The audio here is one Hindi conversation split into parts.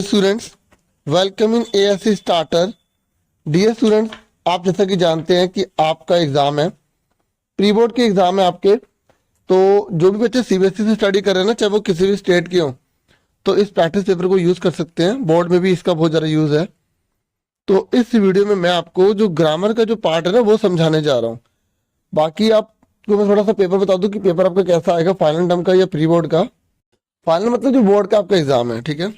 Students, welcome in ASC starter. Dear students, आप जैसा कि जानते हैं कि आपका एग्जाम है, प्री बोर्ड के एग्जाम है आपके। तो जो भी बच्चे सीबीएसई से स्टडी कर रहे हैं ना, चाहे वो किसी भी स्टेट के हों, तो इस प्रैक्टिस पेपर को यूज कर सकते हैं। बोर्ड में भी इसका बहुत ज़्यादा यूज है। तो इस वीडियो में मैं आपको जो ग्रामर का जो पार्ट है ना, वो समझाने जा रहा हूँ। बाकी आपको मैं थोड़ा सा पेपर बता दूं कि पेपर आपका कैसा आएगा, फाइनल टर्म का या प्री बोर्ड का। फाइनल मतलब जो बोर्ड का आपका एग्जाम है, ठीक है।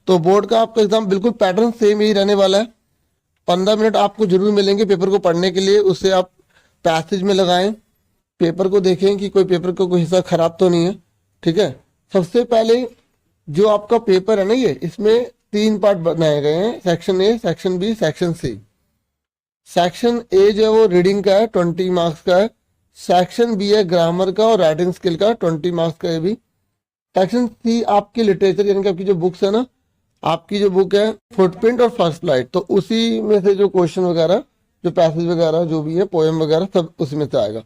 तो बोर्ड का आपका एग्जाम बिल्कुल पैटर्न सेम ही रहने वाला है। 15 मिनट आपको जरूर मिलेंगे पेपर को पढ़ने के लिए। उससे आप पैसेज में लगाएं, पेपर को देखें कि कोई पेपर का कोई हिस्सा खराब तो नहीं है, ठीक है। सबसे पहले जो आपका पेपर है ना, ये इसमें 3 पार्ट बनाए गए हैं, section A, section B, section C. Section A जो है वो रीडिंग का है, 20 मार्क्स का है। सेक्शन बी है ग्रामर का और राइटिंग स्किल का, 20 मार्क्स का है भी। सेक्शन सी आपकी लिटरेचर यानी कि आपकी जो बुक्स है ना, आपकी जो बुक है फुटप्रिंट और फर्स्ट फ्लाइट, तो उसी में से जो क्वेश्चन वगैरह, जो पैसेज वगैरह जो भी है, पोएम वगैरह, सब उसी में से आएगा।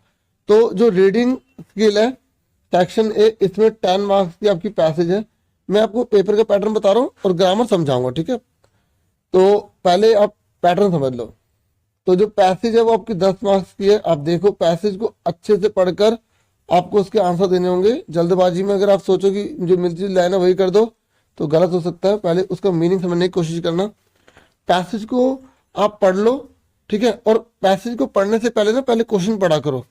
तो जो रीडिंग स्किल है सेक्शन ए, इसमें 10 मार्क्स की आपकी पैसेज है। मैं आपको पेपर का पैटर्न बता रहा हूँ और ग्रामर समझाऊंगा, ठीक है। तो पहले आप पैटर्न समझ लो। तो जो पैसेज है वो आपकी 10 मार्क्स की है। आप देखो, पैसेज को अच्छे से पढ़कर आपको उसके आंसर देने होंगे। जल्दबाजी में अगर आप सोचो कि जो मिलती जुलती लाइन है वही कर दो, तो गलत हो सकता है। पहले उसका मीनिंग समझने की कोशिश करना। पैसेज को आप पढ़ लो, ठीक है। और पैसेज को पढ़ने से पहले ना, पहले क्वेश्चन पढ़ा करो,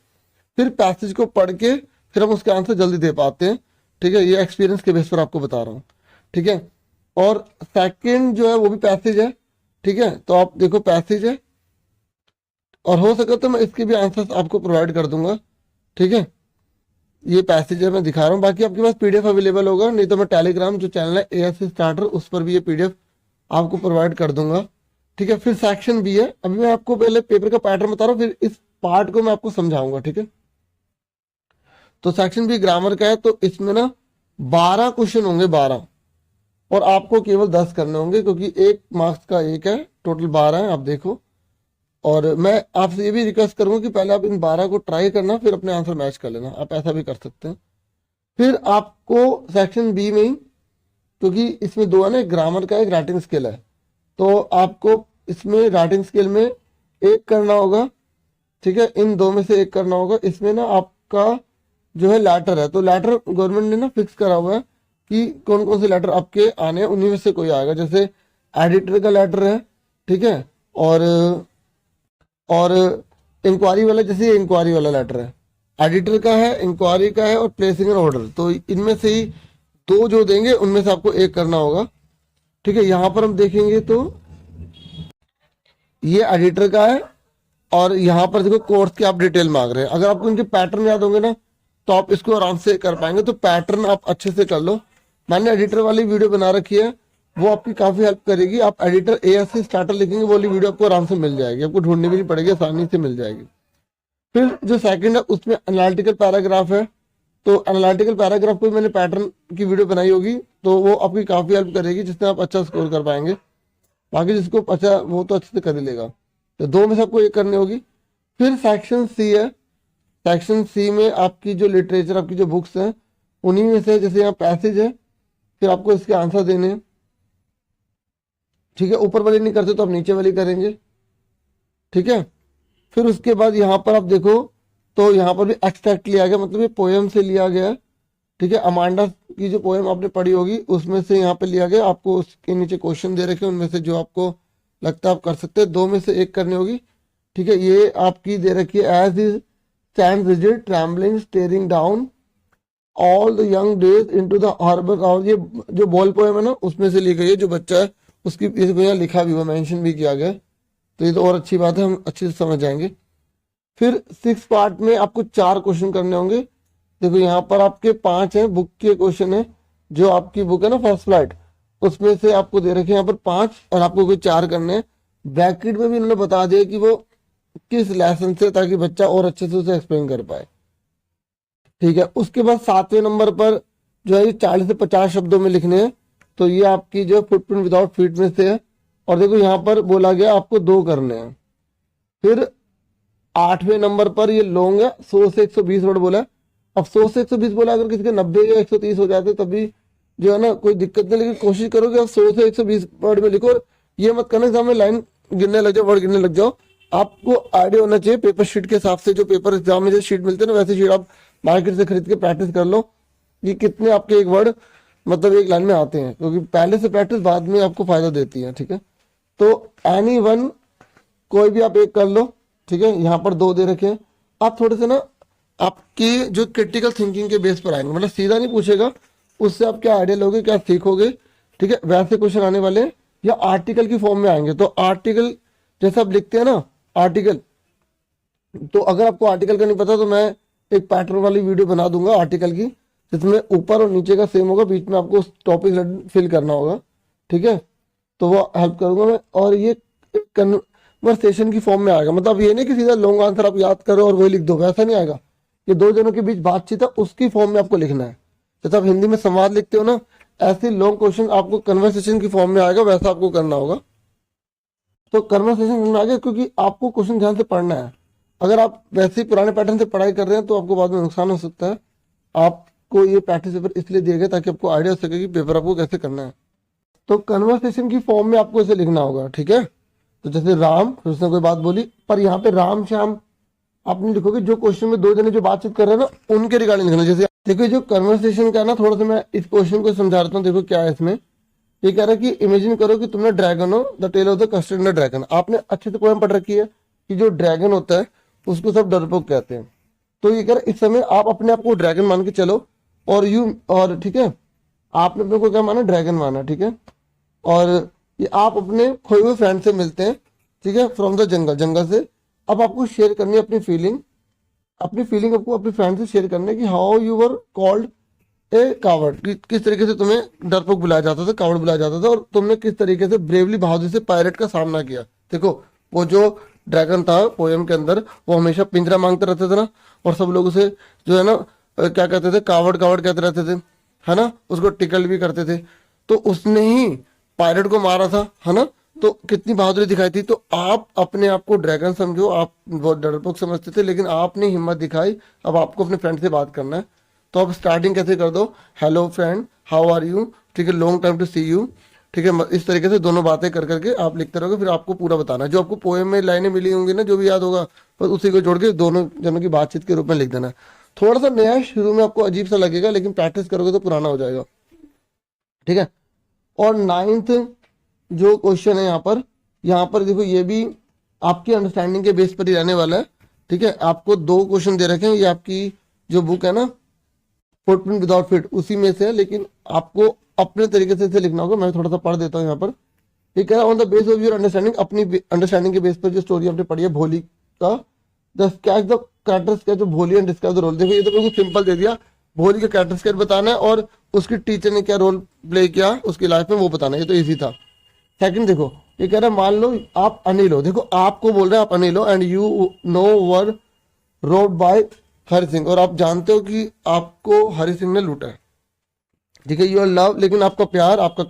फिर पैसेज को पढ़ के फिर हम उसके आंसर जल्दी दे पाते हैं, ठीक है। ये एक्सपीरियंस के बेस पर आपको बता रहा हूँ, ठीक है। और सेकंड जो है वो भी पैसेज है, ठीक है। तो आप देखो, पैसेज है और हो सके तो मैं इसके भी आंसर्स आपको प्रोवाइड कर दूंगा, ठीक है। ये पैसेज है मैं दिखा रहा हूँ। बाकी आपके पास पीडीएफ अवेलेबल होगा, नहीं तो मैं टेलीग्राम जो चैनल है एएससी स्टार्टर, उस पर भी ये पीडीएफ आपको प्रोवाइड कर दूंगा, ठीक है। फिर सेक्शन बी है। अभी मैं आपको पहले पेपर का पैटर्न बता रहा हूँ, फिर इस पार्ट को मैं आपको समझाऊंगा, ठीक है। तो सेक्शन बी ग्रामर का है। तो इसमें ना 12 क्वेश्चन होंगे, 12, और आपको केवल 10 करने होंगे, क्योंकि 1 मार्क्स का एक है, टोटल 12 है, आप देखो। और मैं आपसे ये भी रिक्वेस्ट करूंगा कि पहले आप इन 12 को ट्राई करना, फिर अपने आंसर मैच कर लेना। आप ऐसा भी कर सकते हैं। फिर आपको सेक्शन बी में ही, क्योंकि इसमें 2 है ना, एक ग्रामर का एक राइटिंग स्किल है, तो आपको इसमें राइटिंग स्किल में एक करना होगा, ठीक है। इन 2 में से एक करना होगा। इसमें ना आपका जो है लेटर है, तो लेटर गवर्नमेंट ने ना फिक्स करा हुआ है कि कौन कौन से लेटर आपके आने हैं, उन्हीं में से कोई आएगा। जैसे एडिटर का लेटर है, ठीक है। और इंक्वायरी वाला, जैसे इंक्वायरी वाला लेटर है, एडिटर का है, इंक्वायरी का है, और प्लेसिंग एन ऑर्डर, तो इनमें से ही 2 जो देंगे उनमें से आपको एक करना होगा, ठीक है। यहां पर हम देखेंगे तो ये एडिटर का है, और यहाँ पर देखो कोर्स की आप डिटेल मांग रहे हैं। अगर आपको इनके पैटर्न याद होंगे ना, तो आप इसको आराम से कर पाएंगे। तो पैटर्न आप अच्छे से कर लो। मैंने एडिटर वाली वीडियो बना रखी है, वो आपकी काफी हेल्प करेगी। आप एडिटर एएससी स्टार्टर लिखेंगे, वो वाली वीडियो आपको आराम से मिल जाएगी, आपको ढूंढनी भी नहीं पड़ेगी, आसानी से मिल जाएगी। फिर जो सेकंड है उसमें एनालिटिकल पैराग्राफ है। तो एनालिटिकल पैराग्राफ को मैंने पैटर्न की वीडियो बनाई होगी, तो वो आपकी काफी हेल्प करेगी, जिससे आप अच्छा स्कोर कर पाएंगे। बाकी जिसको अच्छा, वो तो अच्छे से कर ही लेगा। तो 2 में से आपको एक करनी होगी। फिर सेक्शन सी है। सेक्शन सी में आपकी जो लिटरेचर, आपकी जो बुक्स हैं, उन्हीं में से, जैसे यहाँ पैसेज है, फिर आपको इसके आंसर देने हैं, ठीक है। ऊपर वाली नहीं करते तो आप नीचे वाली करेंगे, ठीक है। फिर उसके बाद यहाँ पर आप देखो, तो यहाँ पर भी एक्सट्रैक्ट लिया गया, मतलब ये पोएम से लिया गया है, ठीक है। अमांडा की जो पोएम आपने पढ़ी होगी उसमें से यहाँ पे लिया गया। आपको उसके नीचे क्वेश्चन दे रखे हैं, उनमें से जो आपको लगता है आप कर सकते हैं। 2 में से एक करनी होगी, ठीक है। ये आपकी दे रखी है, as is stand rigid trembling staring down all the young days into the harbour house. ये जो बॉल पोएम है ना, उसमें से ली गई है। जो बच्चा है उसकी इसको यहाँ लिखा भी हुआ, मेंशन भी किया गया है, तो ये तो और अच्छी बात है, हम अच्छे से समझ जाएंगे। फिर 6 पार्ट में आपको 4 क्वेश्चन करने होंगे। देखो यहाँ पर आपके 5 हैं, बुक के क्वेश्चन है। जो आपकी बुक है ना फर्स्ट फ्लाइट, उसमें से आपको दे रखे हैं यहाँ पर 5, और आपको कोई 4 करने हैं। ब्रैकेट में भी इन्होंने बता दिया कि वो किस लेसन से, ताकि बच्चा और अच्छे से उसे एक्सप्लेन कर पाए, ठीक है। उसके बाद 7वें नंबर पर जो है 40 से 50 शब्दों में लिखने हैं। तो ये आपकी जो फुटप्रिंट विदाउट फीट में से है। और देखो यहाँ पर बोला गया आपको 2 करने हैं। फिर 8वें नंबर पर ये लॉन्ग है, 100 से 120 वर्ड बोला है। अब 100 से 120 बोला, अगर किसी के 90 या 130 हो जाते तभी जो है ना कोई दिक्कत नहीं, लेकिन कोशिश करो कि आप 100 से 120 वर्ड में लिखो। और ये मत करना एग्जाम में लाइन गिनने लग जाओ, वर्ड गिनने लग जाओ। आपको आइडिया होना चाहिए पेपर शीट के हिसाब से, जो पेपर एग्जाम में जो शीट मिलते हैं ना, वैसे शीट आप मार्केट से खरीद के प्रैक्टिस कर लो कि कितने आपके एक वर्ड मतलब एक लाइन में आते हैं, क्योंकि पहले से प्रैक्टिस बाद में आपको फायदा देती है। ठीक है, तो एनी वन कोई भी आप एक कर लो। ठीक है, यहाँ पर 2 दे रखे हैं। आप थोड़े से ना आपकी जो क्रिटिकल थिंकिंग के बेस पर आएंगे, मतलब सीधा नहीं पूछेगा, उससे आप क्या आइडिया लोगे, क्या सीखोगे। ठीक है, वैसे क्वेश्चन आने वाले हैं या आर्टिकल की फॉर्म में आएंगे। तो आर्टिकल जैसे आप लिखते हैं ना आर्टिकल, तो अगर आपको आर्टिकल का नहीं पता तो मैं एक पैटर्न वाली वीडियो बना दूंगा आर्टिकल की, जिसमें ऊपर और नीचे का सेम होगा, बीच में आपको टॉपिक फिल करना होगा। ठीक है, तो वो हेल्प करूंगा मैं। और ये कन्वर्सेशन की फॉर्म में आएगा, मतलब ये नहीं कि सीधा लॉन्ग आंसर आप याद करो और वही लिख दो, वैसा नहीं आएगा। ये 2 जनों के बीच बातचीत है, उसकी फॉर्म में आपको लिखना है। जैसे आप हिंदी में संवाद लिखते हो ना, ऐसे लॉन्ग क्वेश्चन आपको कन्वर्सेशन की फॉर्म में आएगा, वैसा आपको करना होगा। तो कन्वर्सेशन करना आ गया, क्योंकि आपको क्वेश्चन ध्यान से पढ़ना है। अगर आप वैसे ही पुराने पैटर्न से पढ़ाई कर रहे हैं तो आपको बाद में नुकसान हो सकता है। आपको ये प्रैक्टिस पेपर इसलिए दिए गए ताकि आपको आइडिया हो सके कि पेपर आपको कैसे करना है। तो कन्वर्सेशन की फॉर्म में आपको इसे लिखना होगा। ठीक है, तो जैसे राम, फिर उसने कोई बात बोली, पर यहाँ पे राम श्याम आप नहीं लिखोगे, जो क्वेश्चन में 2 जने जो बातचीत कर रहे हैं ना उनके रिगार्डिंग लिखना। जैसे देखो जो कन्वर्सेशन का ना, थोड़ा सा मैं इस क्वेश्चन को समझा रहा हूँ। देखो क्या है इसमें, ये कह रहा है कि इमेजिन करो कि तुमने ड्रैगन हो, the tale of the custard and the dragon. आपने अच्छे से पोएम पढ़ रखी है कि जो ड्रैगन होता है उसको सब डरपोक कहते हैं। तो ये कह रहा है इस समय आप अपने आप को ड्रैगन मान के चलो, और ठीक है, आपने अपने को क्या माना, ड्रैगन माना। ठीक है, और ये आप अपने खोए हुए फ्रेंड से मिलते हैं। ठीक है, फ्रॉम द जंगल, जंगल से। अब आपको शेयर करनी है अपनी फीलिंग आपको अपने फ्रेंड से शेयर करने की, how you were called a coward, किस तरीके से तुम्हें डरपोक बुलाया जाता था, कावर्ड बुलाया जाता था, और तुमने किस तरीके से ब्रेवली बहादुरी से पायरेट का सामना किया। देखो वो जो ड्रैगन था पोएम के अंदर, वो हमेशा पिंजरा मांगते रहते थे ना, और सब लोग उसे जो है ना क्या कहते थे, कावर्ड कावर्ड कहते रहते थे, है ना, उसको टिकल भी करते थे। तो उसने ही पायरेट को मारा था, है ना, तो कितनी बहादुरी दिखाई थी। तो आप अपने आप को ड्रैगन समझो, आप बहुत डरपोक समझते थे, लेकिन आपने हिम्मत दिखाई। अब आपको अपने फ्रेंड से बात करना है, तो आप स्टार्टिंग कैसे कर दो, hello friend, how are you. ठीक है, long time to see you. ठीक है, इस तरीके से दोनों बातें कर करके आप लिखते रहोगे, फिर आपको पूरा बताना है। जो आपको पोएम में लाइनें मिली होंगी ना, जो भी याद होगा, बस उसी को जोड़ के दोनों जनों की बातचीत के रूप में लिख देना है। थोड़ा सा नया शुरू में आपको अजीब सा लगेगा, लेकिन प्रैक्टिस करोगे तो पुराना हो जाएगा। ठीक है, और 9th जो क्वेश्चन है यहाँ पर देखो, ये भी आपकी अंडरस्टैंडिंग के बेस पर ही रहने वाला है। ठीक है, आपको 2 क्वेश्चन दे रखे हैं, ये आपकी जो बुक है ना फुटप्रिंट विदाउट फिट, उसी में से है, लेकिन आपको अपने तरीके से इसे लिखना होगा। मैं थोड़ा सा पढ़ देता हूँ यहाँ पर। ये कह रहा है on the base of your understanding, अपनी अंडरस्टैंडिंग के बेस पर जो स्टोरी आपने पढ़ी है भोली का, the sketch the character sketch of भोली एंड डिस्क्राइब द रोल। देखो ये तो बिल्कुल सिंपल दे दिया, भोली का कैरेक्टर स्केच बताना है और उसकी टीचर ने क्या रोल प्ले किया उसकी लाइफ में वो बताना है, ये तो इजी था। सेकंड देखो, ये कह रहा है मान लो आप अनिल हो, देखो आपको बोल रहे हैं आप अनिल हो, and you know were robbed by Hari Singh, और आप जानते हो कि आपको हरि सिंह ने लूटा है। ठीक है, योर लव, लेकिन आपका प्यार, आपका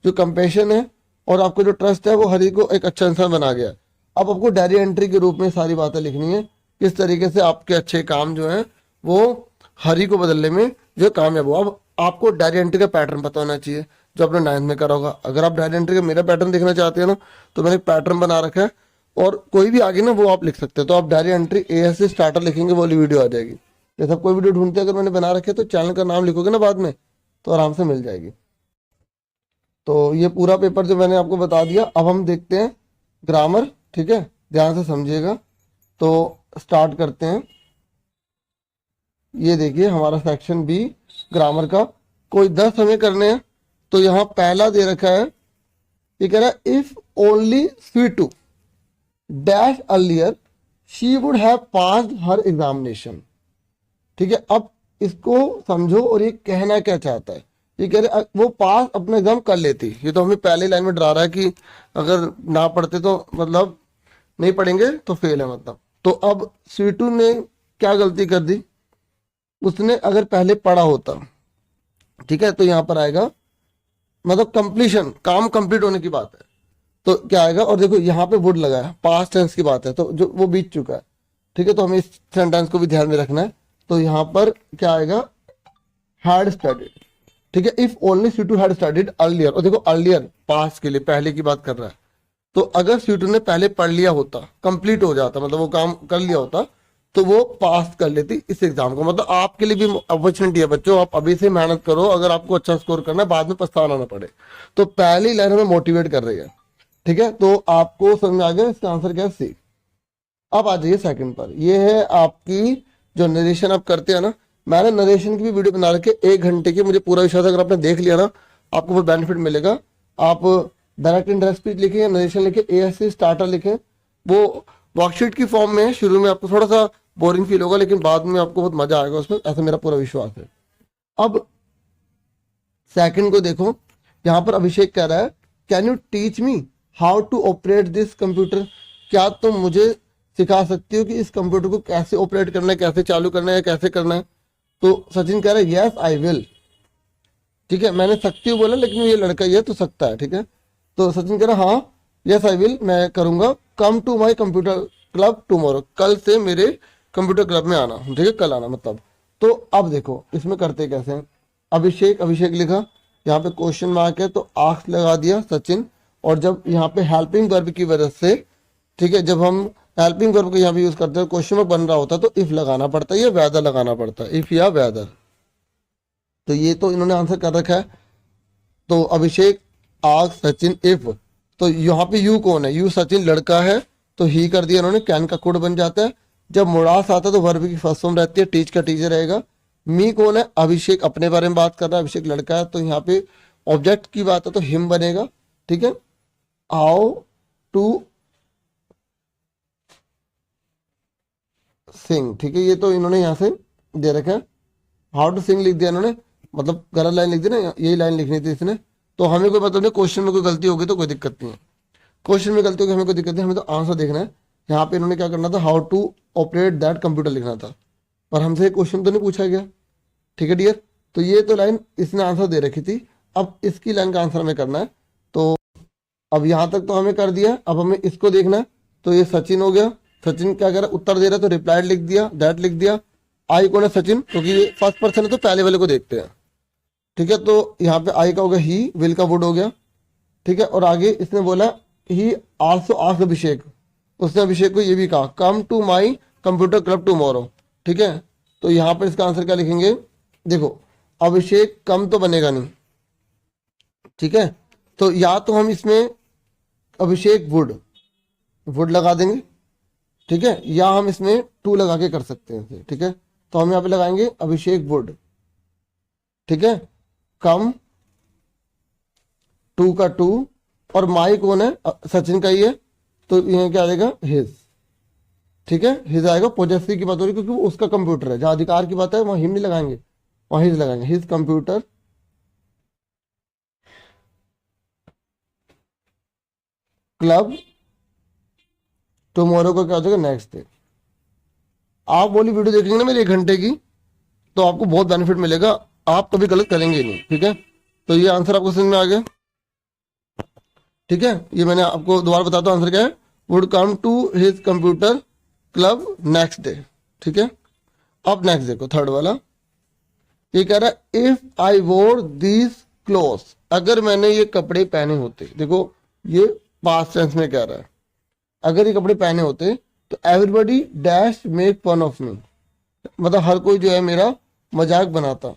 जो कंपेशन है और आपका जो ट्रस्ट है वो हरि को एक अच्छा इंसान बना गया। अब आपको डायरी एंट्री के रूप में सारी बातें लिखनी है, किस तरीके से आपके अच्छे काम जो है वो हरि को बदलने में जो कामयाब हो। अब आपको डायरी एंट्री का पैटर्न पता होना चाहिए जो आपने 9th में करा होगा। अगर आप डायरी एंट्री का मेरा पैटर्न देखना चाहते हैं ना, तो मैंने एक पैटर्न बना रखा है, और कोई भी आगे ना वो आप लिख सकते हैं। तो आप डायरी एंट्री ए से स्टार्टर लिखेंगे, वो वाली वीडियो आ जाएगी। जैसे आप कोई वीडियो ढूंढते हैं, अगर मैंने बना रखे तो चैनल का नाम लिखोगे ना बाद में, तो आराम से मिल जाएगी। तो ये पूरा पेपर जो मैंने आपको बता दिया। अब हम देखते हैं ग्रामर। ठीक है, ध्यान से समझिएगा। तो स्टार्ट करते हैं। ये देखिए हमारा सेक्शन बी ग्रामर का, कोई 10 हमें करने हैं। तो यहाँ पहला दे रखा है, ये कह रहा है if only Sweetu dash earlier she would have passed her examination. ठीक है, अब इसको समझो और ये कहना क्या चाहता है। ये कह रहे वो पास अपना एग्जाम कर लेती, ये तो हमें पहले लाइन में डरा रहा है कि अगर ना पढ़ते तो मतलब नहीं पढ़ेंगे तो फेल है मतलब। तो अब स्वीटू ने क्या गलती कर दी, उसने अगर पहले पढ़ा होता, ठीक है, तो यहां पर आएगा मतलब कंप्लीशन, काम कंप्लीट होने की बात है, तो क्या आएगा। और देखो यहाँ पे वुड लगा है, पास्ट टेंस की बात है, तो जो वो बीत चुका है। ठीक है, तो हमें इस सेंटेंस को भी ध्यान में रखना है। तो यहाँ पर क्या आएगा, हैड स्टडीड। ठीक है। If only C2 had studied earlier, और देखो अर्लियर पास के लिए पहले की बात कर रहा है, तो अगर C2 ने पहले पढ़ लिया होता, कंप्लीट हो जाता, मतलब वो काम कर लिया होता, तो वो पास कर लेती इस एग्जाम को। मतलब आपके लिए भी अपॉर्चुनिटी है बच्चों, आप अभी से मेहनत करो, अगर आपको अच्छा स्कोर करना है, बाद में पछताना ना पड़े। तो पहली लाइन हमें मोटिवेट कर रही है, ठीक है। तो आपको समझ में आ गया इसका आंसर क्या है, सी। अब आ जाइए सेकंड पर, ये है आपकी जो नरेशन आप करते हैं ना, मैंने नरेशन की भी वीडियो बना रखी है 1 घंटे की, मुझे पूरा विश्वास है अगर आपने देख लिया ना आपको वो बेनिफिट मिलेगा। आप डायरेक्ट इंटरेस्ट स्पीच लिखें या नरेशन लिखें, ASC स्टार्टर लिखें, वो वर्कशीट की फॉर्म में है। शुरू में आपको थोड़ा सा बोरिंग फील होगा, लेकिन बाद में आपको बहुत मजा आएगा उसमें, ऐसा मेरा पूरा विश्वास है। अब सेकंड को देखो, यहाँ पर अभिषेक कह रहा है can you teach me how to operate this computer, क्या तुम मुझे सिखा सकती हो कि इस कंप्यूटर को कैसे ऑपरेट करना है, कैसे चालू करना है, कैसे करना है। तो सचिन कह रहा है यस आई विल, ठीक है। मैंने सकती हूँ बोला, लेकिन ये लड़का ये तो सकता है, ठीक है। तो सचिन कह रहा हाँ यस आई विल, मैं करूंगा। Come to my computer club tomorrow, कल से मेरे कंप्यूटर क्लब में आना, ठीक है, कल आना मतलब। तो अब देखो इसमें करते कैसे हैं। अभिषेक, अभिषेक लिखा, यहाँ पे क्वेश्चन मार्क है तो आस्क लगा दिया सचिन, और जब यहाँ पे हेल्पिंग वर्ब की वजह से, ठीक है, जब हम हेल्पिंग वर्ब को यहाँ पे यूज करते हैं, क्वेश्चन में बन रहा होता है तो इफ लगाना पड़ता है या वेदर लगाना पड़ता है, इफ या वेदर। तो ये तो इन्होंने आंसर कर रखा है। तो अभिषेक आस्क सचिन इफ, तो यहाँ पे यू कौन है, यू सचिन लड़का है, तो ही कर दिया इन्होंने, कैन का कोड बन जाता है। जब मुड़ास आता है तो वर्ब की फर्स्ट फॉर्म रहती है, टीच का टीचर रहेगा। मी कौन है, अभिषेक अपने बारे में बात कर रहा है, अभिषेक लड़का है, तो यहाँ पे ऑब्जेक्ट की बात है तो हिम बनेगा, ठीक है। हाउ टू सिंग, ठीक है, ये तो इन्होंने यहाँ से दे रखा है, हाउ टू सिंग लिख दिया इन्होंने, मतलब गलत लाइन लिख दी ना, यही लाइन लिखनी थी इसने। तो हमें कोई मतलब नहीं, क्वेश्चन में कोई गलती होगी तो कोई दिक्कत नहीं है, क्वेश्चन में गलती होगी हमें कोई दिक्कत नहीं, हमें तो आंसर देखना है। यहाँ पे इन्होंने क्या करना था, how to operate that computer लिखना था, पर हमसे क्वेश्चन तो नहीं पूछा गया, ठीक है डियर। तो ये तो लाइन इसने आंसर दे रखी थी, अब इसकी लाइन का आंसर हमें करना है। तो अब यहाँ तक तो हमें कर दिया, अब हमें इसको देखना है। तो ये सचिन हो गया, सचिन क्या कर रहा है, उत्तर दे रहा है, तो रिप्लाइड लिख दिया, दैट लिख दिया। आई कौन है, सचिन, क्योंकि ये फर्स्ट पर्सन है तो पहले वाले को देखते हैं, ठीक है। तो यहाँ पे आई का हो गया ही, विल का वुड हो गया, ठीक है। और आगे इसने बोला ही आल्सो आस्क्ड अभिषेक, उसने अभिषेक को ये भी कहा come to my computer club tomorrow, ठीक है। तो यहाँ पर इसका आंसर क्या लिखेंगे, देखो अभिषेक कम तो बनेगा नहीं, ठीक है। तो या तो हम इसमें अभिषेक वुड, वुड लगा देंगे, ठीक है, या हम इसमें टू लगा के कर सकते हैं, ठीक है। तो हम यहाँ पे लगाएंगे अभिषेक वुड, ठीक है, कम, टू का टू, और माई कौन है, सचिन का ही है, तो यहाँ क्या आ जाएगा, हिज, ठीक है, हिज आएगा। पोजेसिव की बात हो रही है क्योंकि वो उसका कंप्यूटर है, जहां अधिकार की बात है वहां हिम नहीं लगाएंगे, वहां हिज लगाएंगे, हिज कंप्यूटर क्लब टुमारो का क्या हो जाएगा, नेक्स्ट डे। आप बोली वीडियो देखेंगे ना मेरी 1 घंटे की, तो आपको बहुत बेनिफिट मिलेगा, आप कभी गलत करेंगे नहीं, ठीक है। तो ये आंसर आपको समझ में आ गया, ठीक है। ये मैंने आपको दोबारा बताता हूँ आंसर क्या है, would come to his computer club next day, ठीक है। अब नेक्स्ट देखो थर्ड वाला, ये कह रहा है इफ आई वोर दीज क्लोथ्स, अगर मैंने ये कपड़े पहने होते, देखो ये पास्ट टेंस में कह रहा है, अगर ये कपड़े पहने होते तो everybody dash make fun of me, मतलब हर कोई जो है मेरा मजाक बनाता,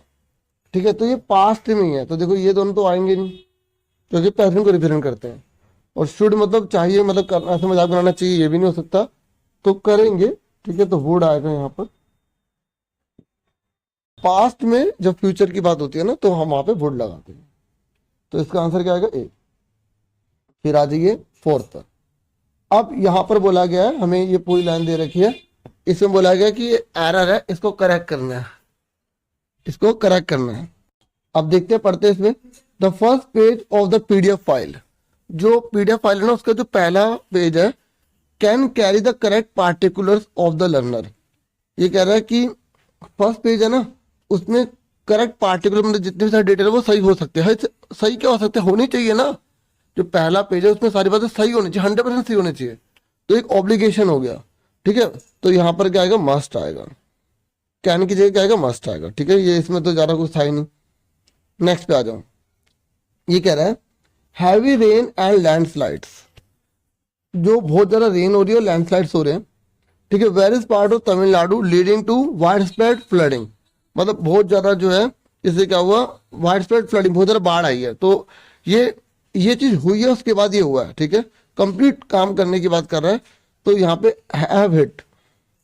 ठीक है। तो ये पास्ट में ही है, तो देखो ये दोनों तो आएंगे नहीं क्योंकि प्रेजेंट को रिप्रेजेंट करते हैं, और शुड मतलब चाहिए, मतलब करना, ऐसे मजाक बनाना चाहिए ये भी नहीं हो सकता, तो करेंगे, ठीक है। तो वुड आएगा यहाँ पर, पास्ट में जब फ्यूचर की बात होती है ना तो हम वहां पे वुड लगाते हैं, तो इसका आंसर क्या आएगा, ए। फिर आ जाइए फोर्थ पर। अब यहां पर बोला गया है, हमें ये पूरी लाइन दे रखी है, इसमें बोला गया कि ये एरर है, इसको करेक्ट करना है, इसको करेक्ट करना है। अब देखते हैं, पढ़ते हैं इसमें, the first page of the PDF file, जो पीडीएफ फाइल है ना उसका जो पहला पेज है, can carry the correct particulars of the learner. ये कह रहा है कि फर्स्ट पेज है ना, उसमें करेक्ट पार्टिकुलर मतलब जितने भी सारे डिटेल है वो सही हो सकते हैं, सही क्या हो सकते हैं, होनी चाहिए ना, जो पहला पेज है उसमें सारी बातें सही होनी चाहिए, 100% सही होनी चाहिए, तो एक ऑब्लिगेशन हो गया, ठीक है। तो यहाँ पर क्या आएगा, मस्ट आएगा, कैन की जगह क्या आएगा, मस्ट आएगा, ठीक है। ये इसमें तो ज्यादा कुछ था ही नहीं। नेक्स्ट पे आ जाओ। ये कह रहा है हैवी रेन एंड लैंडस्लाइड्स, जो बहुत ज्यादा रेन हो रही है और लैंडस्लाइड्स हो रहे हैं, ठीक है। Various part of Tamil Nadu leading to wide spread flooding, मतलब बहुत ज्यादा जो है इससे क्या हुआ, वाइड स्प्रेड फ्लडिंग, बहुत ज्यादा बाढ़ आई है। तो ये चीज हुई है, उसके बाद ये हुआ है, ठीक है। कंप्लीट काम करने की बात कर रहा है, तो यहाँ पे हैव हिट,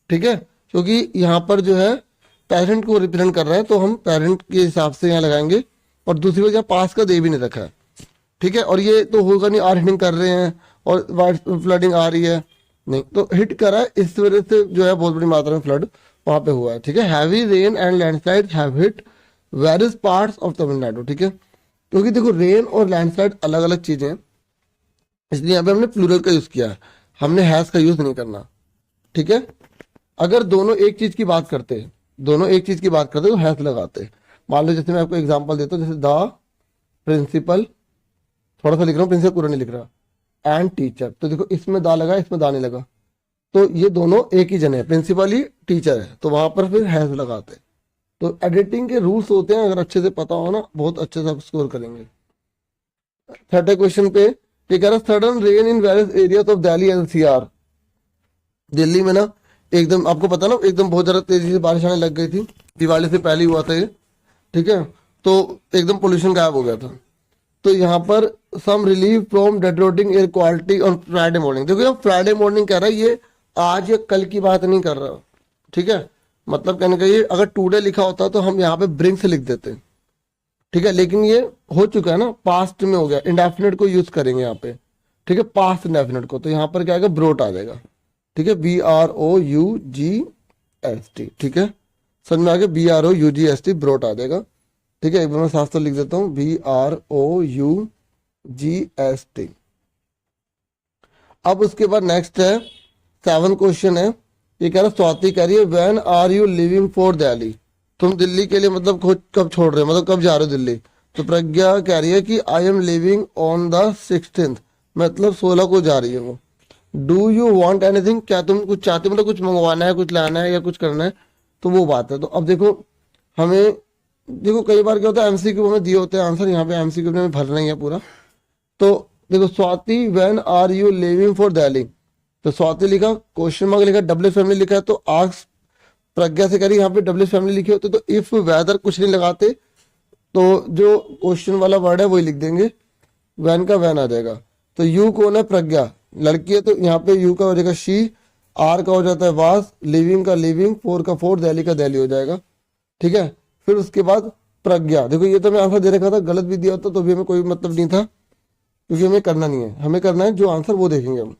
ठीक है, क्योंकि यहाँ पर जो है पेरेंट को रिप्रेजेंट कर रहा है, तो हम पेरेंट के हिसाब से यहाँ लगाएंगे। और दूसरी बात, यहाँ पास का दे भी नहीं रखा है, ठीक है। और ये तो होगा नहीं, आर हिटिंग कर रहे हैं और वाइड फ्लडिंग आ रही है, नहीं, तो हिट करा है, इस वजह से जो है बहुत बड़ी मात्रा में फ्लड वहां पे हुआ है, ठीक है। Heavy rain and landslide have hit various parts of Tamil Nadu, ठीक है। क्योंकि देखो रेन और लैंडस्लाइड अलग अलग चीजें हैं, इसलिए यहाँ पे हमने प्लूरल का यूज किया है, हमने हैज का यूज नहीं करना, ठीक है। अगर दोनों एक चीज की बात करते हैं, दोनों एक चीज की बात करते तो हैज लगाते। मान लो जैसे मैं आपको एग्जांपल देता हूँ, जैसे द प्रिंसिपल, थोड़ा सा लिख रहा हूँ, प्रिंसिपल पूरा नहीं लिख रहा, एंड टीचर, तो देखो इसमें दा लगा, इसमें दा नहीं लगा, तो ये दोनों एक ही जने हैं, प्रिंसिपल ही टीचर है, तो वहां पर फिर हैज लगाते। तो एडिटिंग के रूल्स होते हैं, अगर अच्छे से पता हो ना, बहुत अच्छे से आप स्कोर करेंगे। थर्ड क्वेश्चन पे ये कह रहा है sudden rain in various areas of Delhi NCR, Delhi में ना एकदम, आपको पता ना, एकदम बहुत ज्यादा तेजी से बारिश आने लग गई थी, दिवाली से पहले हुआ था ये, ठीक है। तो एकदम पोल्यूशन गायब हो गया था। तो यहाँ पर some relief from deteriorating air quality on Friday morning, देखो ये फ्राइडे मॉर्निंग कह रहा है, ये आज या कल की बात नहीं कर रहा, ठीक है। मतलब कहने का ये, अगर टुडे लिखा होता तो हम यहाँ पे ब्रिंग से लिख देते, ठीक है, लेकिन ये हो चुका है ना, पास्ट में हो गया, इंडेफिनिट को यूज करेंगे यहाँ पे, ठीक है, पास्ट इंडेफिनिट को, तो यहाँ पर क्या आएगा, ब्रोट आ जाएगा, ठीक है, BROUGST, ठीक है, समझ में आ गया, BROUGST ब्रोट आ जाएगा, ठीक है। एक बार मैं साफ लिख देता हूँ, BROUGST। अब उसके बाद नेक्स्ट है 7 क्वेश्चन है, ये कह रहा है स्वाति कह रही है when are you living for Delhi, तुम दिल्ली के लिए मतलब कब छोड़ रहे हो, मतलब कब जा रहे हो दिल्ली। तो प्रज्ञा कह रही है कि I am living on the 16th, मतलब 16 को जा रही है वो। डू यू वॉन्ट एनीथिंग, क्या तुम कुछ चाहते हो, मतलब कुछ मंगवाना है, कुछ लाना है या कुछ करना है, तो वो बात है। तो अब देखो हमें, देखो कई बार क्या होता है एमसीक्यू में दिए होते हैं आंसर, यहाँ पे एमसीक्यू में भरना ही है पूरा। तो देखो Swati when are you living for Delhi, तो स्वाति लिखा, क्वेश्चन मार्क लिखा, डब्ल्यू फैमिली लिखा है, तो आस्क प्रज्ञा से करी, यहाँ पे डब्ल्यू फैमिली लिखे होते, तो इफ वेदर कुछ नहीं लगाते, तो जो क्वेश्चन वाला वर्ड है वही लिख देंगे, वैन का वैन आ जाएगा। तो यू कौन है, प्रज्ञा लड़की है, तो यहाँ पे यू का हो जाएगा शी, आर का हो जाता है वास, लिविंग का लिविंग, फोर का फोर, दिल्ली का दिल्ली हो जाएगा, ठीक है। फिर उसके बाद प्रज्ञा, देखो ये तो मैं आंसर दे रखा था, गलत भी दिया होता तो भी हमें कोई मतलब नहीं था, क्योंकि हमें करना नहीं है, हमें करना है जो आंसर वो देखेंगे हम।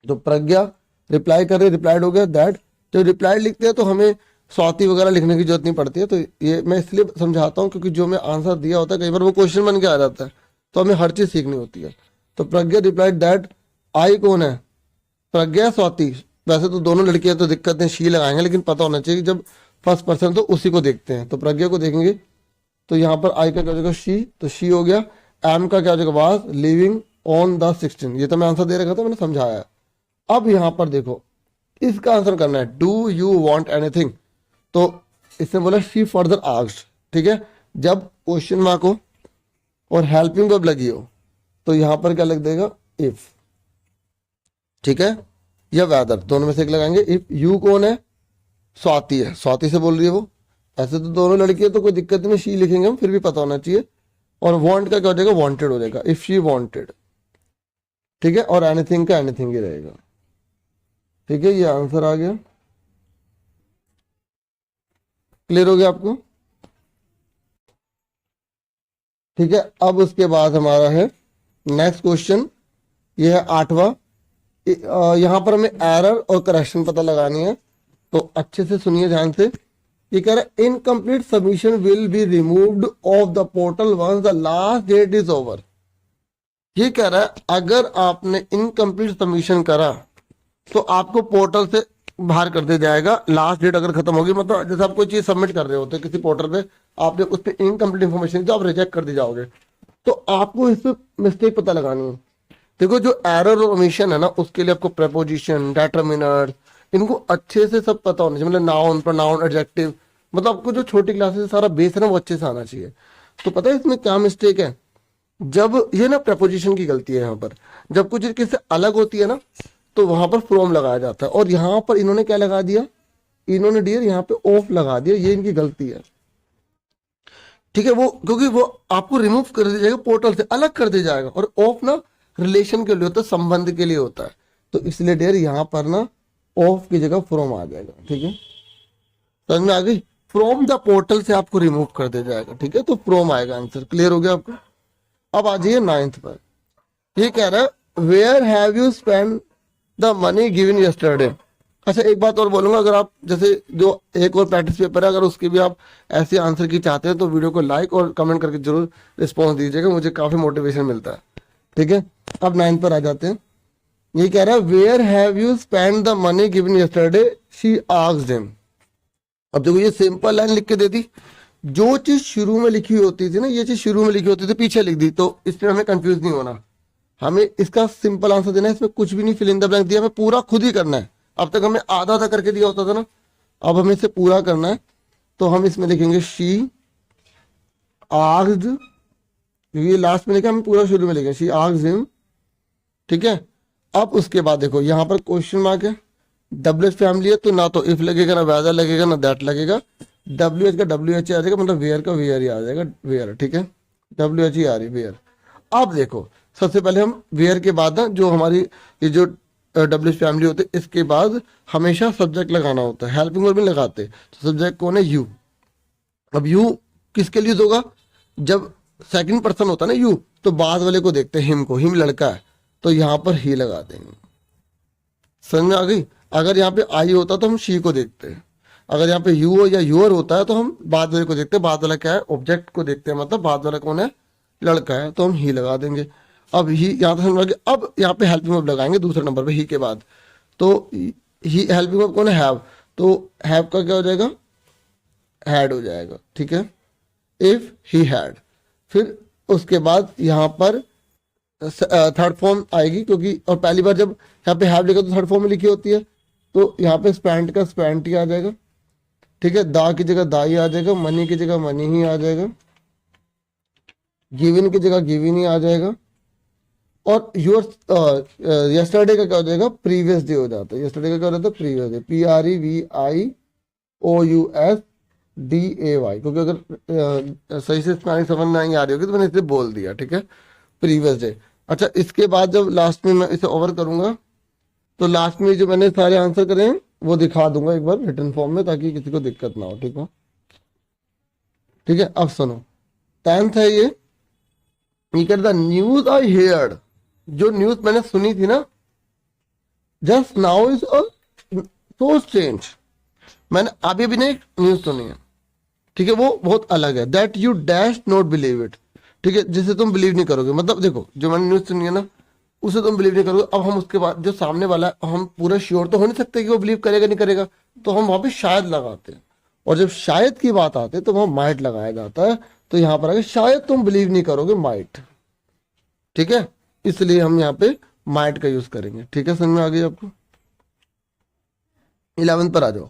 तो प्रज्ञा रिप्लाई कर रहे, रिप्लाइड हो गया दैट, जब रिप्लाई लिखते हैं तो हमें स्वाति वगैरह लिखने की जरूरत नहीं पड़ती है। तो ये मैं इसलिए समझाता हूँ क्योंकि जो मैं आंसर दिया होता है कई बार वो क्वेश्चन बन के आ जाता है, तो हमें हर चीज सीखनी होती है। तो प्रज्ञा रिप्लाइड दैट, आई कौन है, प्रज्ञा स्वाति, वैसे तो दोनों लड़कियां तो दिक्कत है, शी लगाएंगे, लेकिन पता होना चाहिए जब फर्स्ट पर्सन तो उसी को देखते हैं, तो प्रज्ञा को देखेंगे। तो यहाँ पर आई का क्या हो जाएगा, शी, तो शी हो गया। एम का क्या हो जाएगा, वाज लिविंग ऑन द 16, ये तो मैं आंसर दे रखा था, मैंने समझाया। अब यहाँ पर देखो इसका आंसर करना है, डू यू वॉन्ट एनीथिंग, तो इसने बोला शी फर्दर आस्क्ड, ठीक है। जब क्वेश्चन मार्क हो और हेल्पिंग वर्ब लगी हो तो यहाँ पर क्या लग देगा, इफ, ठीक है, या वेदर, दोनों में से एक लगाएंगे। इफ यू कौन है, स्वाति है, स्वाति से बोल रही है वो, ऐसे तो दोनों लड़की है तो कोई दिक्कत नहीं, शी लिखेंगे हम, फिर भी पता होना चाहिए। और वांट का क्या हो जाएगा, वांटेड हो जाएगा, इफ शी वांटेड, ठीक है। और एनीथिंग का एनीथिंग ही रहेगा, ठीक है। ये आंसर आ गया, क्लियर हो गया आपको, ठीक है। अब उसके बाद हमारा है नेक्स्ट क्वेश्चन, ये है 8वां। यहां पर हमें एरर और करेक्शन पता लगानी है, तो अच्छे से सुनिए ध्यान से। ये कह रहा है incomplete submission will be removed off the portal once the last date is over. ये कह रहा है अगर आपने इनकम्प्लीट सबमिशन करा तो आपको पोर्टल से बाहर कर दिया जाएगा, लास्ट डेट अगर खत्म होगी। मतलब जैसे आप कोई चीज सबमिट कर रहे होते किसी पोर्टल पे, आपने उस पर इनकम्प्लीट इन्फॉर्मेशन तो आप रिजेक्ट कर दी जाओगे, तो आपको इस पे मिस्टेक पता लगानी है। देखो जो एरर और ओमिशन है ना, उसके लिए आपको प्रेपोजिशन, डेटरमिनर, इनको अच्छे से सब पता होना चाहिए, मतलब नाउन, प्रोनाउन, एडजेक्टिव, मतलब आपको जो छोटी क्लासेस से सारा बेस है ना वो अच्छे से आना चाहिए। तो पता है इसमें क्या मिस्टेक है, जब ये ना प्रपोजिशन की गलती है यहाँ पर, जब कुछ चीज से अलग होती है ना तो वहां पर फ्रॉम लगाया जाता है, और यहाँ पर इन्होंने क्या लगा दिया, इन्होंने डियर यहाँ पे ऑफ लगा दिया, ये इनकी गलती है। ठीक है, वो क्योंकि वो आपको रिमूव कर दिया जाएगा, पोर्टल से अलग कर दिया जाएगा, और ऑफ ना रिलेशन के लिए होता है, संबंध के लिए होता है, तो इसलिए डियर यहाँ पर ना ऑफ की जगह फ्रॉम आ जाएगा। ठीक है, समझ में आ गई, फ्रॉम द पोर्टल से आपको रिमूव कर दिया जाएगा। ठीक है, तो फ्रॉम आएगा आंसर। क्लियर हो गया आपको? अब आ जाइए 9th पर। ये कह रहा है where have you spend the money given yesterday. अच्छा, एक बात और बोलूंगा, अगर आप जैसे जो एक और प्रैक्टिस पेपर है, अगर उसकी भी आप ऐसे आंसर की चाहते हैं तो वीडियो को लाइक और कमेंट करके जरूर रिस्पॉन्स दीजिएगा, मुझे काफी मोटिवेशन मिलता है। ठीक है, अब 9th पर आ जाते हैं। ये कह रहा है where have you spend the money given yesterday she asked him. अब देखो ये सिंपल लाइन लिख के दे दी, जो चीज शुरू में लिखी होती थी ना, ये चीज शुरू में लिखी होती थी पीछे लिख दी, तो इसमें हमें कंफ्यूज नहीं होना, हमें इसका सिंपल आंसर देना है, इसमें कुछ भी नहीं फिल इन द ब्लैंक दिया, हमें पूरा खुद ही करना है। अब तक हमें आधा आधा करके दिया होता था ना, अब हमें इसे पूरा करना है, तो हम इसमें लिखेंगे शी आस्क्ड, ये लास्ट में लिखा, हम पूरा शुरू में लिखेंगे शी आस्क्ड हिम। ठीक है, अब उसके बाद देखो यहाँ पर क्वेश्चन मार्क है, डब्ल्यू एच फैमिली है तो ना तो इफ लगेगा, ना वेदर लगेगा, ना दैट लगेगा, डब्ल्यू एच का डब्ल्यू एच आ जाएगा, मतलब वेयर का वेयर ही आ जाएगा, वेयर। ठीक है, डब्ल्यू एच ही आ रही वेयर। अब देखो सबसे पहले हम वेयर के बाद ना जो हमारी ये जो डब्ल्यू एच फैमिली होते हैं, इसके बाद हमेशा सब्जेक्ट लगाना होता है, हेल्पिंग वर्ब भी लगाते, तो सब्जेक्ट कौन है, यू। अब यू किसके लिए होगा, जब सेकंड पर्सन होता है ना यू, तो बाद वाले को देखते हैं, हिम को, हिम लड़का है तो यहाँ पर ही लगा देंगे। समझ में आ गई? अगर यहाँ पे आई होता तो हम शी को देखते हैं, अगर यहाँ पे यू हो या यूअर होता है तो हम बाद वाले को देखते हैं, बाद वाला क्या है, ऑब्जेक्ट को देखते हैं, मतलब बाद वाला कौन है, लड़का है, तो हम ही लगा देंगे। अब ही यहाँ पे समझ गए। अब यहाँ पे हेल्पिंग वर्ब लगाएंगे दूसरे नंबर पे ही के बाद, तो ही हेल्पिंग वर्ब कौन है, हैव, तो हैव का क्या हो जाएगा, हैड हो जाएगा। ठीक है, इफ ही हैड। फिर उसके बाद यहाँ पर थर्ड फॉर्म आएगी, क्योंकि और पहली बार जब यहाँ पे हैव लिखा तो थर्ड फॉर्म में लिखी होती है, तो यहाँ पे स्पेंट का स्पेंट ही आ जाएगा। ठीक है, दा की जगह दा ही आ जाएगा, मनी की जगह मनी ही आ जाएगा, गिवन की जगह गिवन ही आ जाएगा, और योर यस्टरडे का क्या हो जाएगा, प्रीवियस डे हो जाता है। यस्टरडे का क्या हो जाता है, प्रीवियस डे, PREVIOUSDAY, क्योंकि अगर सही से स्पेलिंग समझ नहीं आ रही होगी तो मैंने इसे बोल दिया। ठीक है, प्रीवियस डे। अच्छा, इसके बाद जब लास्ट में मैं इसे ओवर करूंगा तो लास्ट में जो मैंने सारे आंसर करे हैं वो दिखा दूंगा एक बार रिटर्न फॉर्म में, ताकि किसी को दिक्कत ना हो। ठीक है, ठीक है, अब सुनो 10th है ये कर द न्यूज आई हेयर्ड, जो न्यूज मैंने सुनी थी ना just now is so strange, मैंने अभी भी नहीं न्यूज सुनी है। ठीक है, वो बहुत अलग है, that you dash not believe it. ठीक है, जिसे तुम बिलीव नहीं करोगे, मतलब देखो जो मैंने न्यूज सुनी है ना उसे तुम बिलीव नहीं करोगे। अब हम उसके बाद जो सामने वाला है हम पूरा श्योर तो हो नहीं सकते कि वो बिलीव करेगा नहीं करेगा, तो हम वहां पे शायद लगाते हैं, और जब शायद की बात आती है तो वहां माइट लगाया जाता है, तो यहाँ पर आगे शायद तुम बिलीव नहीं करोगे, माइट। ठीक है, इसलिए हम यहाँ पे माइट का यूज करेंगे। ठीक है, समझ में आ गई आपको? 11th पर आ जाओ।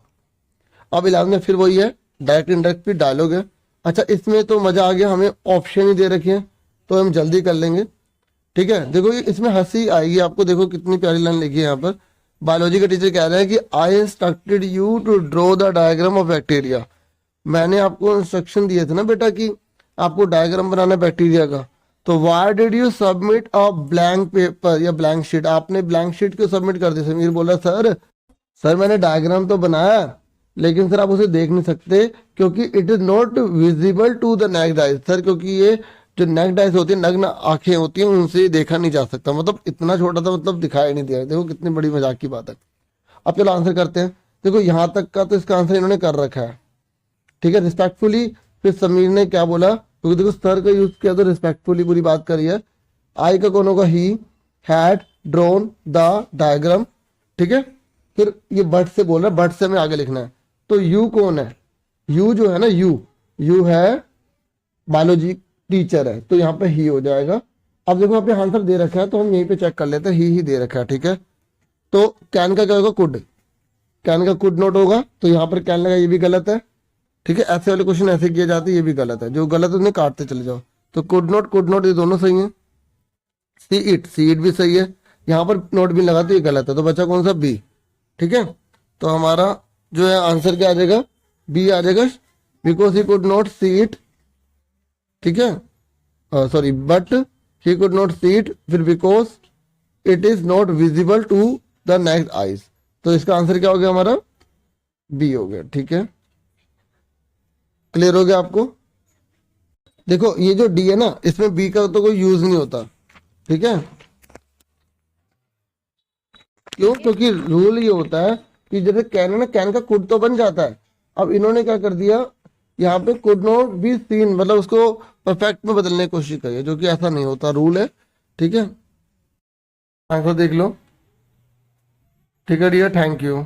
अब 11th में फिर वही है, डायरेक्ट इनडायरेक्ट भी डायलॉग है। अच्छा, इसमें तो मजा आ गया, हमें ऑप्शन ही दे रखे हैं तो हम जल्दी कर लेंगे। ठीक है, देखो ये इसमें हंसी आएगी आपको, देखो कितनी प्यारी लाइन लिखी है यहाँ पर। बायोलॉजी का टीचर कह रहा है कि I instructed you to draw the diagram of bacteria. मैंने आपको इंस्ट्रक्शन दिए थे ना बेटा कि आपको डायग्राम बनाना बैक्टीरिया का, तो why did you submit a blank paper या ब्लैंक शीट, आपने ब्लैंक शीट क्यों सबमिट कर दी? समीर बोला सर मैंने डायग्राम तो बनाया लेकिन सर आप उसे देख नहीं सकते क्योंकि it is not visible to the naked eyes. Sir क्योंकि ये जो नेक्ड आइज होती है, नग्न आंखें होती हैं, उनसे देखा नहीं जा सकता। मतलब इतना छोटा था, मतलब दिखाई नहीं दिया। देखो कितनी बड़ी मजाक की बात है। अब चलो आंसर करते हैं। देखो यहाँ तक का तो इसका आंसर इन्होंने कर रखा है। ठीक है, रिस्पेक्टफुली। फिर समीर ने क्या बोला, क्योंकि देखो सर का यूज किया तो रिस्पेक्टफुली पूरी बात करी है। आई का कौन होगा, he had drawn the diagram. ठीक है, फिर ये बट से बोल रहा है, बट से हमें आगे लिखना है। तो यू कौन है, यू जो है ना, यू है बायोलॉजी टीचर है, तो यहाँ पे ही हो जाएगा। अब देखो यहाँ पे आंसर दे रखा है तो हम यहीं पे चेक कर लेते हैं, ही दे रखा है। ठीक है, तो कैन का क्या होगा, कुड। कैन का कुड नॉट होगा, तो यहाँ पर कैन लगा, ये भी गलत है। ठीक है, ऐसे वाले क्वेश्चन ऐसे किए जाते हैं, ये भी गलत है, जो गलत है उन्हें काटते चले जाओ। तो कुड नॉट ये दोनों सही है। सी इट भी सही है, यहाँ पर नोट भी लगा तो ये गलत है, तो बचा कौन सा, बी। ठीक है, तो हमारा जो है आंसर क्या आ जाएगा, बी आ जाएगा, because he could not see it. ठीक है, sorry, but he could not see it, फिर because it is not visible to the next eyes. तो इसका आंसर क्या हो गया हमारा, बी हो गया। ठीक है, क्लियर हो गया आपको। देखो ये जो डी है ना, इसमें बी का तो कोई यूज नहीं होता। ठीक है, क्यों, क्योंकि रूल ये होता है कि जैसे कैन है ना, कैन का कुड तो बन जाता है। अब इन्होंने क्या कर दिया, यहाँ पे कुड नॉट बी सीन, मतलब उसको परफेक्ट में बदलने की कोशिश करी है, जो कि ऐसा नहीं होता, रूल है। ठीक है, आंसर देख लो। ठीक है डियर, थैंक यू।